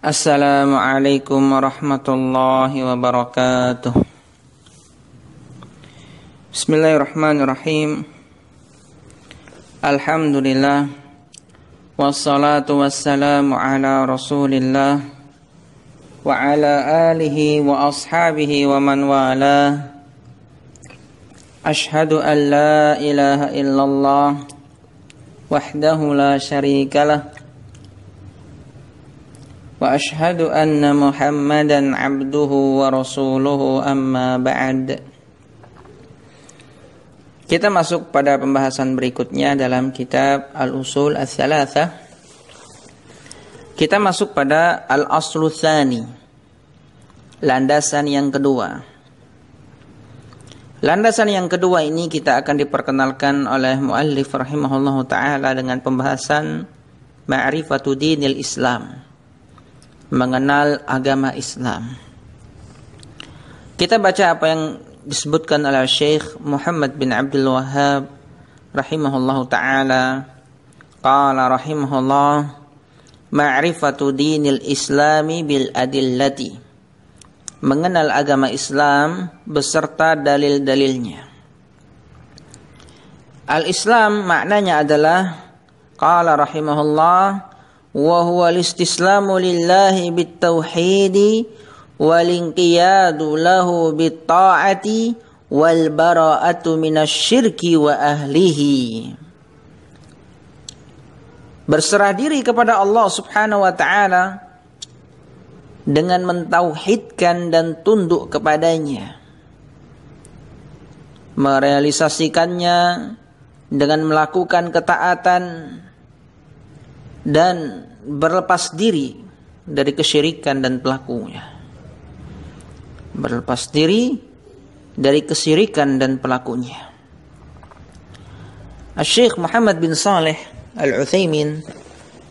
Assalamualaikum warahmatullahi wabarakatuh. Bismillahirrahmanirrahim. Alhamdulillah. Wassalatu wassalamu ala rasulillah wa ala alihi wa ashabihi wa man wala. Ashhadu an la ilaha illallah wahdahu la syarikalah wa ashhadu anna Muhammadan abduhu wa rasuluhu amma ba'd. Kita masuk pada pembahasan berikutnya dalam kitab Al-Usul Ats-Tsalatsah. Kita masuk pada Al-Aslu Tsani, landasan yang kedua. Landasan yang kedua ini kita akan diperkenalkan oleh muallif rahimahullahu ta'ala dengan pembahasan Ma'rifatu Dinil Islam, mengenal agama Islam. Kita baca apa yang disebutkan oleh Syekh Muhammad bin Abdul Wahhab rahimahullahu ta'ala. Qala rahimahullah, ma'rifatu dinil islami bil adillati, mengenal agama Islam beserta dalil-dalilnya. Al-Islam maknanya adalah, qala rahimahullah, wa huwa al-istislamu lillahi bit-tauhidi wal-inqiyadu lahu bit-ta'ati wal-bara'atu minasyirki wa ahlihi. Berserah diri kepada Allah Subhanahu wa ta'ala dengan mentauhidkan dan tunduk kepadanya, merealisasikannya dengan melakukan ketaatan dan berlepas diri dari kesyirikan dan pelakunya. Berlepas diri dari kesyirikan dan pelakunya. Syekh Muhammad bin Shalih Al-Utsaimin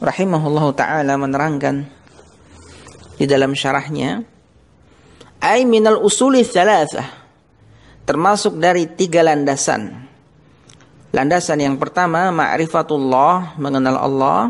rahimahullahu ta'ala menerangkan di dalam syarahnya, ay minal usuli tsalatsah, termasuk dari 3 landasan. Landasan yang pertama ma'rifatullah, mengenal Allah.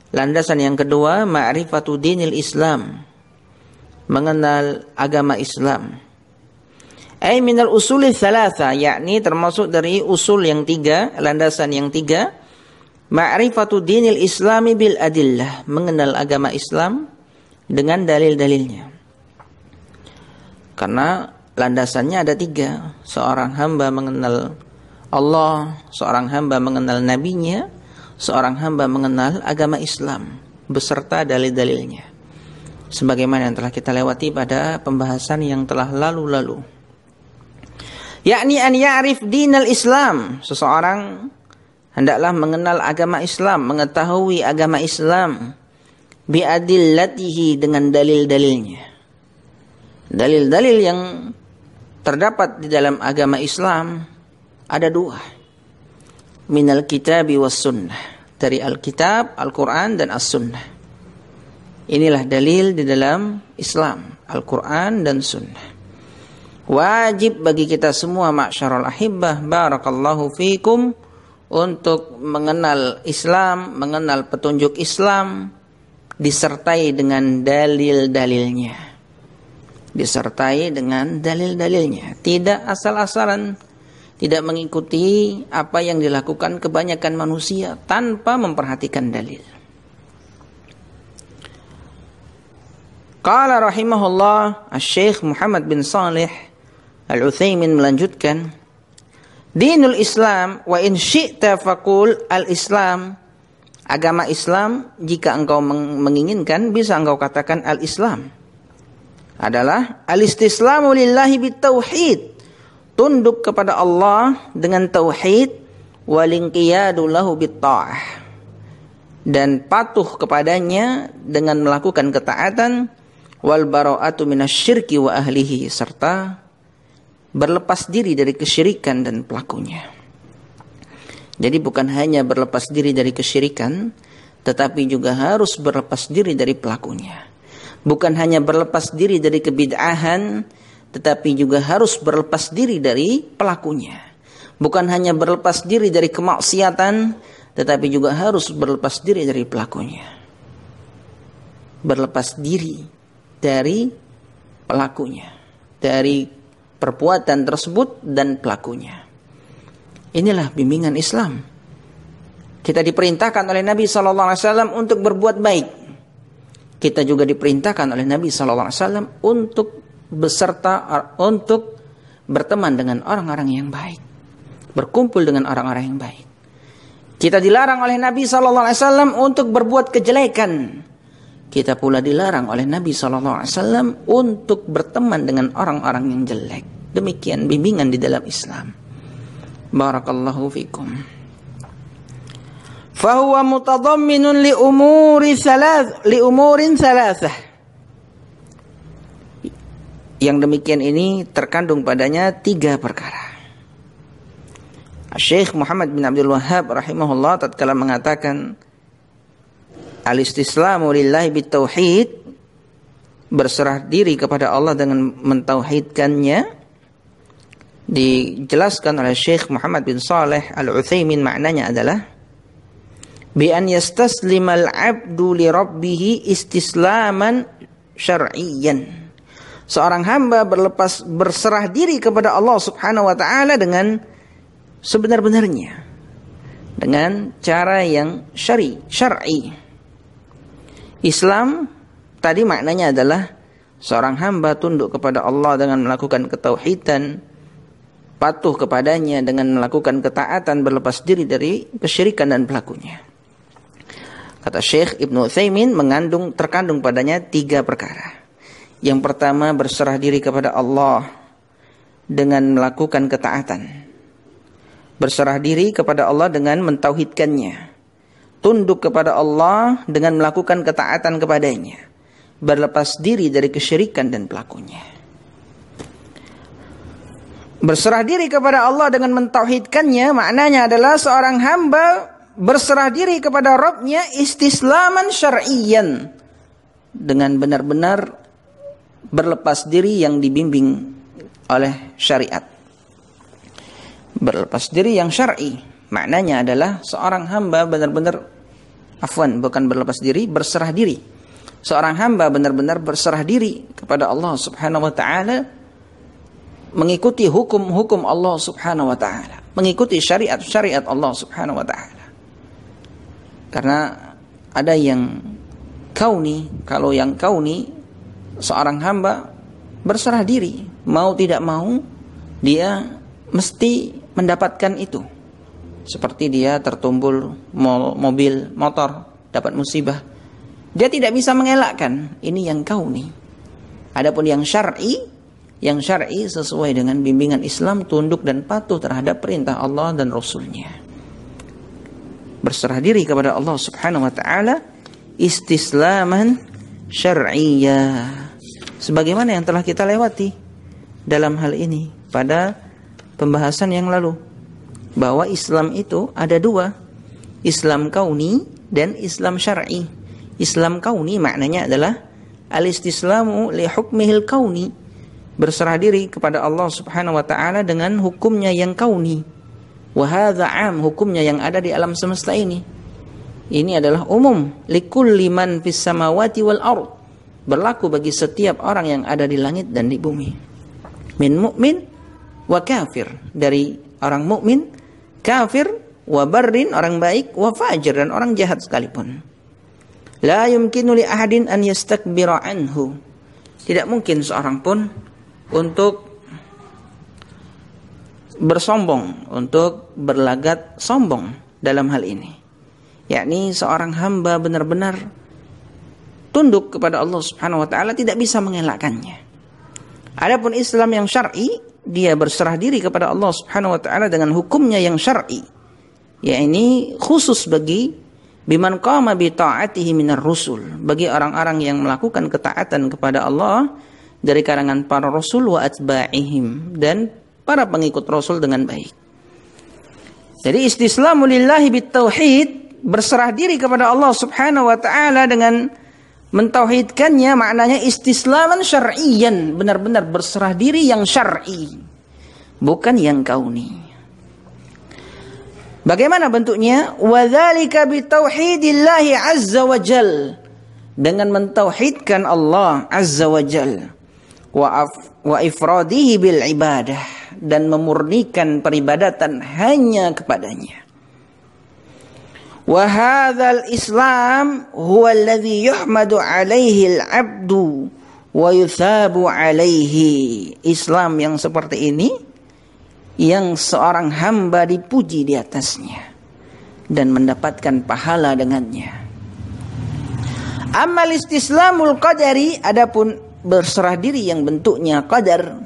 Landasan yang kedua ma'rifatu dinil Islam, mengenal agama Islam. Ay minal usuli tsalatsa, yakni termasuk dari usul yang 3, landasan yang 3, ma'rifatu dinil Islami bil adillah, mengenal agama Islam dengan dalil-dalilnya. Karena landasannya ada 3. Seorang hamba mengenal Allah, seorang hamba mengenal nabinya, seorang hamba mengenal agama Islam beserta dalil-dalilnya, sebagaimana yang telah kita lewati pada pembahasan yang telah lalu-lalu. Yakni an ya'rif dinal Islam, seseorang hendaklah mengenal agama Islam, mengetahui agama Islam bi'adillatihi, dengan dalil-dalilnya. Dalil-dalil yang terdapat di dalam agama Islam ada 2. Minal kitabi was sunnah, dari Alkitab, Al-Quran dan As-Sunnah. Inilah dalil di dalam Islam, Al-Quran dan Sunnah. Wajib bagi kita semua ma'syarul ahibbah, barakallahu fikum, untuk mengenal Islam, mengenal petunjuk Islam, disertai dengan dalil-dalilnya. Disertai dengan dalil-dalilnya. Tidak asal-asalan, tidak mengikuti apa yang dilakukan kebanyakan manusia tanpa memperhatikan dalil. Qala rahimahullah, Syekh Muhammad bin Shalih Al-Utsaimin melanjutkan, dinul Islam wa in syi'ta faqul al-Islam, agama Islam, jika engkau menginginkan bisa engkau katakan al-Islam adalah al-istislamu lillahi bit-tauhid, tunduk kepada Allah dengan tauhid, walinqiyadu lahu bitta'ah, dan patuh kepadanya dengan melakukan ketaatan, wal bara'atu minasyirki wa ahlihi, serta berlepas diri dari kesyirikan dan pelakunya. Jadi bukan hanya berlepas diri dari kesyirikan, tetapi juga harus berlepas diri dari pelakunya. Bukan hanya berlepas diri dari kebid'ahan, tetapi juga harus berlepas diri dari pelakunya. Bukan hanya berlepas diri dari kemaksiatan, tetapi juga harus berlepas diri dari pelakunya. berlepas diri dari pelakunya, dari perbuatan tersebut dan pelakunya. Inilah bimbingan Islam. Kita diperintahkan oleh Nabi SAW untuk berbuat baik. Kita juga diperintahkan oleh Nabi SAW untuk untuk berteman dengan orang-orang yang baik, berkumpul dengan orang-orang yang baik. Kita dilarang oleh Nabi SAW untuk berbuat kejelekan. Kita pula dilarang oleh Nabi SAW untuk berteman dengan orang-orang yang jelek. Demikian bimbingan di dalam Islam. Barakallahu fikum. Fahuwa mutadamminun li umurin thalathah. Yang demikian ini terkandung padanya 3 perkara. Syekh Muhammad bin Abdul Wahhab rahimahullah tatkala mengatakan al-istislamu lillahi bitauhid, berserah diri kepada Allah dengan mentauhidkannya, dijelaskan oleh Syekh Muhammad bin Saleh Al-Utsaimin, maknanya adalah bi an yastaslimal 'abdu li rabbih istislaman syar'iyyan. Seorang hamba berserah diri kepada Allah Subhanahu wa taala dengan sebenar-benarnya, dengan cara yang syar'i. Islam tadi maknanya adalah seorang hamba tunduk kepada Allah dengan melakukan ketauhidan, patuh kepadanya dengan melakukan ketaatan, berlepas diri dari kesyirikan dan pelakunya. Kata Syekh Ibnu Utsaimin, terkandung padanya 3 perkara. Yang pertama, berserah diri kepada Allah dengan melakukan ketaatan. Berserah diri kepada Allah dengan mentauhidkannya. Tunduk kepada Allah dengan melakukan ketaatan kepadanya. Berlepas diri dari kesyirikan dan pelakunya. Berserah diri kepada Allah dengan mentauhidkannya maknanya adalah seorang hamba berserah diri kepada Rabbnya istislaman syar'iyyan, dengan benar-benar berlepas diri yang dibimbing oleh syariat. Berlepas diri yang syar'i maknanya adalah seorang hamba bukan berlepas diri, berserah diri. Seorang hamba benar-benar berserah diri kepada Allah Subhanahu wa taala, mengikuti hukum-hukum Allah Subhanahu wa taala, mengikuti syariat-syariat Allah Subhanahu wa taala. Karena ada yang kauni, kalau yang kauni seorang hamba berserah diri, mau tidak mau dia mesti mendapatkan itu. Seperti dia tertumbul mobil, motor, dapat musibah, dia tidak bisa mengelakkan. Ini yang kauni. Adapun yang syar'i sesuai dengan bimbingan Islam, tunduk dan patuh terhadap perintah Allah dan Rasulnya. Berserah diri kepada Allah Subhanahu wa ta'ala istislaman syar'iyyah, sebagaimana yang telah kita lewati dalam hal ini pada pembahasan yang lalu, bahwa Islam itu ada 2, Islam kauni dan Islam syar'i. Islam kauni maknanya adalah al-istislamu li hukmihil kauni, berserah diri kepada Allah Subhanahu wa taala dengan hukumnya yang kauni. Wa hadza 'am, hukumnya yang ada di alam semesta ini. Ini adalah umum, likulli man fis samawati wal ard, berlaku bagi setiap orang yang ada di langit dan di bumi. Min mu'min wa kafir, dari orang mukmin, kafir, wa barrin, orang baik, wa fajir, dan orang jahat sekalipun. La yumkinu li ahadin an yastakbira anhu, tidak mungkin seorang pun untuk bersombong, untuk berlagat sombong dalam hal ini. Yakni seorang hamba benar-benar tunduk kepada Allah Subhanahu wa taala, tidak bisa mengelakkannya. Adapun Islam yang syar'i, dia berserah diri kepada Allah Subhanahu wa taala dengan hukumnya yang syar'i. Yakni khusus bagi biman qama bi ta'atihi minar rusul, bagi orang-orang yang melakukan ketaatan kepada Allah dari kalangan para rasul wa atba'ihim, dan para pengikut Rasul dengan baik. Jadi istislamu lillahi bitauhid, berserah diri kepada Allah Subhanahu wa taala dengan mentauhidkannya, maknanya istislaman syar'iyyan, benar-benar berserah diri yang syar'i, bukan yang kauni. Bagaimana bentuknya? Wa dzalika bitauhidillahi azza wa jal, dengan mentauhidkan Allah Azza wa Jal wa ifradihi bil ibadah, dan memurnikan peribadatan hanya kepadanya. Wa hadzal Islam huwa alladhi yuhmadu alaihi al-'abdu wa yuthabu alaihi. Islam yang seperti ini yang seorang hamba dipuji di atasnya dan mendapatkan pahala dengannya. Amal istislamul qadari, adapun berserah diri yang bentuknya qadar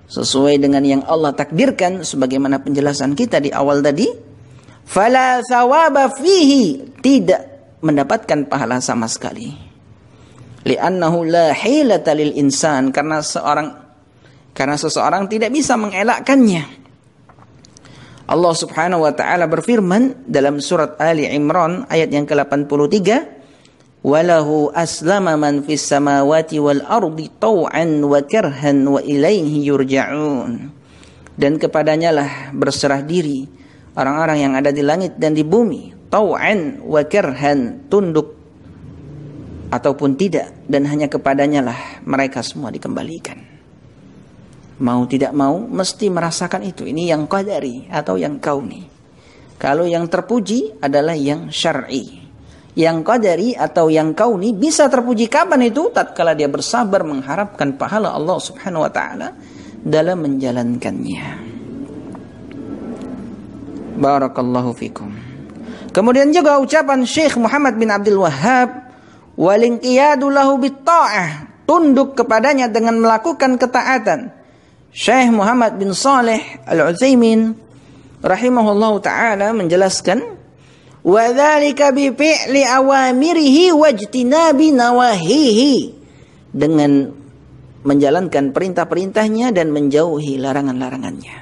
sesuai dengan yang Allah takdirkan, sebagaimana penjelasan kita di awal tadi, fala thawaba fihi, tidak mendapatkan pahala sama sekali. Li'annahu la hilata lil insan, karena seseorang tidak bisa mengelakkannya. Allah Subhanahu wa taala berfirman dalam surat Ali Imran ayat yang ke-83, walahu aslama man fis samawati wal ardi taw'an wa karhan wa ilaihi yurja'un. Dan kepadanya lah berserah diri orang-orang yang ada di langit dan di bumi, taw'an wa karhan, tunduk ataupun tidak, dan hanya kepadanya lah mereka semua dikembalikan. Mau tidak mau mesti merasakan itu. Ini yang qadari atau yang kauni. Kalau yang terpuji adalah yang syar'i. Yang qadari atau yang kauni bisa terpuji kapan itu? Tatkala dia bersabar mengharapkan pahala Allah Subhanahu wa taala dalam menjalankannya. Barakallahu fikum. Kemudian juga ucapan Syekh Muhammad bin Abdul Wahhab, walinqiyadu lahu bitta'ah, tunduk kepadanya dengan melakukan ketaatan. Syekh Muhammad bin Salih Al-Utsaimin rahimahullahu taala menjelaskan, wa dzalika bi fi'li awamirihi wajtinabi nawahihi, dengan menjalankan perintah-perintahnya dan menjauhi larangan-larangannya.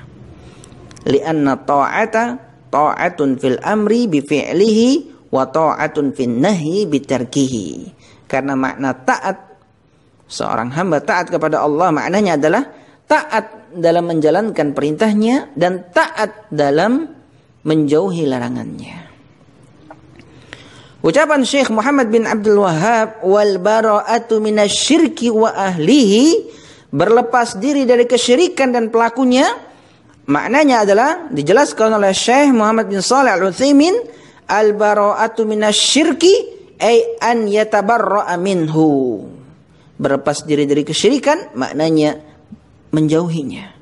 Li'anna ta'ata ta'atun fil amri bi fi'lihi wa ta'atun fin nahyi bi tarkihi. Karena makna taat, seorang hamba taat kepada Allah, maknanya adalah taat dalam menjalankan perintahnya dan taat dalam menjauhi larangannya. Ucapan Syekh Muhammad bin Abdul Wahhab, wal bara'atu minasyirki wa ahlihi, berlepas diri dari kesyirikan dan pelakunya, maknanya adalah dijelaskan oleh Syekh Muhammad bin Shalih Al-Utsaimin, al bara'atu minasyirki ay an yatabarra'a minhu. Berlepas diri dari kesyirikan maknanya menjauhinya.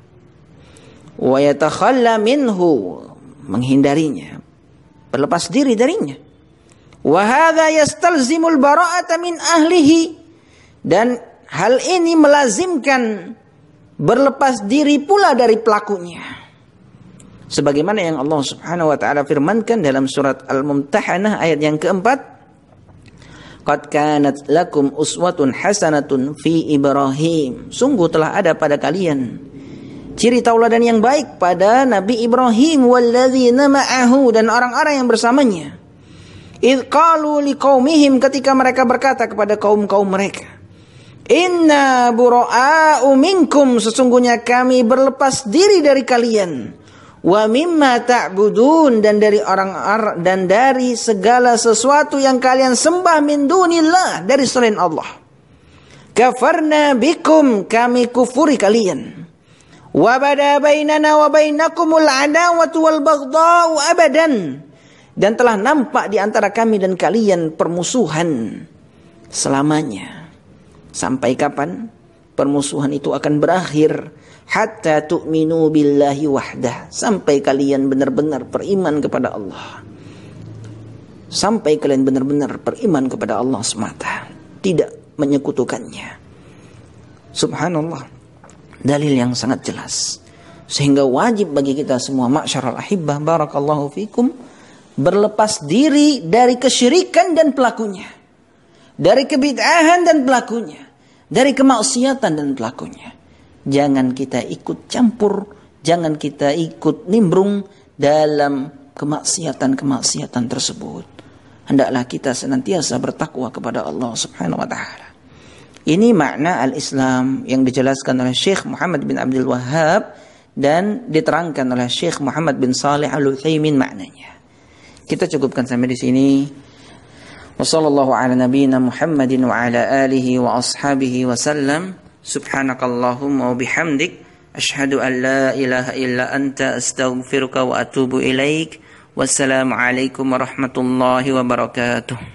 Wa yatakhalla minhu, menghindarinya, berlepas diri darinya. Wa hadza yastalzimul bara'ata min ahlihi, dan hal ini melazimkan berlepas diri pula dari pelakunya. Sebagaimana yang Allah Subhanahu wa taala firmankan dalam surat Al-Mumtahanah ayat yang keempat, qad kanat lakum uswatun hasanatun fi Ibrahim, sungguh telah ada pada kalian ciri tauladan yang baik pada Nabi Ibrahim walladzina ma'ahu, dan orang-orang yang bersamanya. Idh qalu liqaumihim, ketika mereka berkata kepada kaum-kaum mereka, inna bura'a'u minkum, sesungguhnya kami berlepas diri dari kalian, wa mimma ta'budun, dan dari orang dan dari segala sesuatu yang kalian sembah min dunillah, dari selain Allah. Kafarna bikum, kami kufuri kalian. Wa bada bainana wa bainakumul adawatu wal baghdha'u abadan, dan telah nampak di antara kami dan kalian permusuhan selamanya. Sampai kapan permusuhan itu akan berakhir? Hatta tu'minu billahi wahdah, sampai kalian benar-benar beriman kepada Allah. Sampai kalian benar-benar beriman kepada Allah semata, tidak menyekutukannya. Subhanallah, dalil yang sangat jelas. Sehingga wajib bagi kita semua, ma'syaral ahibbah, barakallahu fikum, berlepas diri dari kesyirikan dan pelakunya, dari kebid'ahan dan pelakunya, dari kemaksiatan dan pelakunya. Jangan kita ikut campur, jangan kita ikut nimbrung dalam kemaksiatan-kemaksiatan tersebut. Hendaklah kita senantiasa bertakwa kepada Allah Subhanahu wa taala. Ini makna al-Islam yang dijelaskan oleh Syekh Muhammad bin Abdul Wahhab dan diterangkan oleh Syekh Muhammad bin Shalih Al-Utsaimin maknanya. Kita cukupkan sampai di sini. Wa sallallahu ala nabiyyina Muhammadin wa ala alihi wa ashabihi wa sallam. Subhanakallahumma wa bihamdik asyhadu an la ilaha illa anta astaghfiruka wa atubu ilaik. Wassalamualaikum warahmatullahi wabarakatuh.